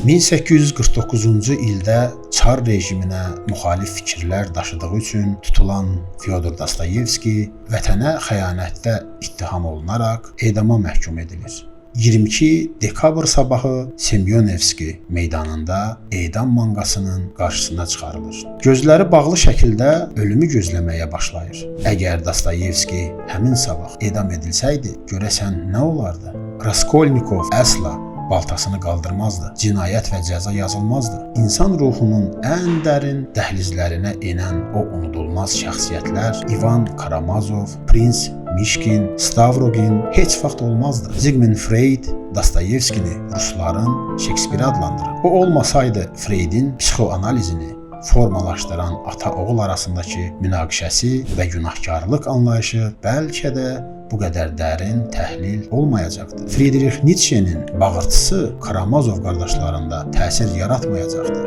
1849-cu ildə Çar rejiminə müxalif fikirlər daşıdığı üçün tutulan Fyodor Dostoyevski vətənə xəyanətdə ittiham olunaraq edama məhkum edilir. 22 dekabr sabahı Semyonevski meydanında edam manqasının qarşısına çıxarılır. Gözləri bağlı şəkildə ölümü gözləməyə başlayır. Əgər Dostoyevski həmin sabah edam edilsəydi, görəsən nə olardı? Raskolnikov əsla baltasını qaldırmazdı. Cinayət və cəza yazılmazdı. İnsan ruhunun ən dərin dəhlizlərinə enən o unudulmaz şəxsiyyətlər İvan Karamazov, Prins Mişkin, Stavrogin heç vaxt olmazdı. Zigmund Freud Dostoyevskini rusların Şekspiri adlandırır. O olmasaydı Freudin psixoanalizini formalaşdıran ata-oğul arasındakı münaqişəsi və günahkarlıq anlayışı bəlkə də bu qədər dərin təhlil olmayacaqdı. Friedrich Nietzsche'nin bağırtısı Karamazov qardaşlarında təsir yaratmayacaqdı.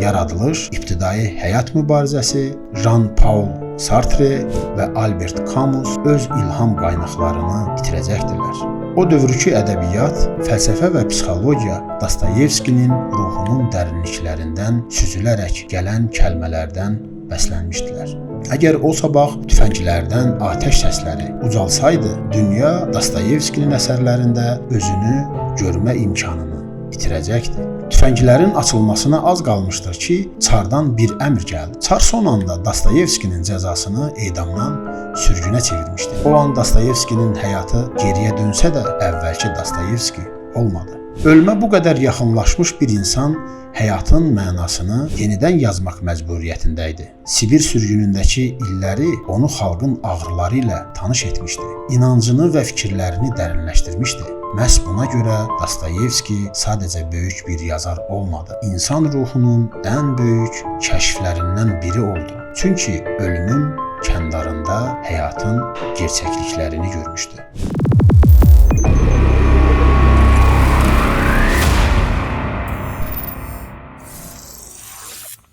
Yaradılış, ibtidai həyat mübarizəsi, Jean-Paul Sartre və Albert Camus öz ilham qaynaqlarını itirəcəkdilər. O dövrkü ədəbiyyat, fəlsəfə və psixologiya Dostoyevskinin ruhunun dərinliklərindən süzülərək gələn kəlmələrdən bəslənmişdilər. Əgər o sabah tüfənglərdən atəş səsləri ucalsaydı, dünya Dostoyevskinin əsərlərində özünü görmə imkanını itirəcəkdi. Tüfənglərin açılmasına az qalmışdır ki, Çardan bir əmr gəldi. Çar son anda Dostoyevskinin cəzasını edamdan sürgünə çevirmişdi. O an Dostoyevskinin həyatı geriyə dönsə də əvvəlki Dostoyevski olmadı. Ölümə bu qədər yaxınlaşmış bir insan həyatın mənasını yenidən yazmaq məcburiyyətində idi. Sibir sürgünündəki illəri onu xalqın ağrıları ilə tanış etmişdi. İnancını və fikirlərini dərinləşdirmişdi. Məhz buna görə Dostoyevski sadəcə böyük bir yazar olmadı. İnsan ruhunun ən böyük kəşflərindən biri oldu. Çünki ölümün kəndarında həyatın gerçəkliklərini görmüşdü.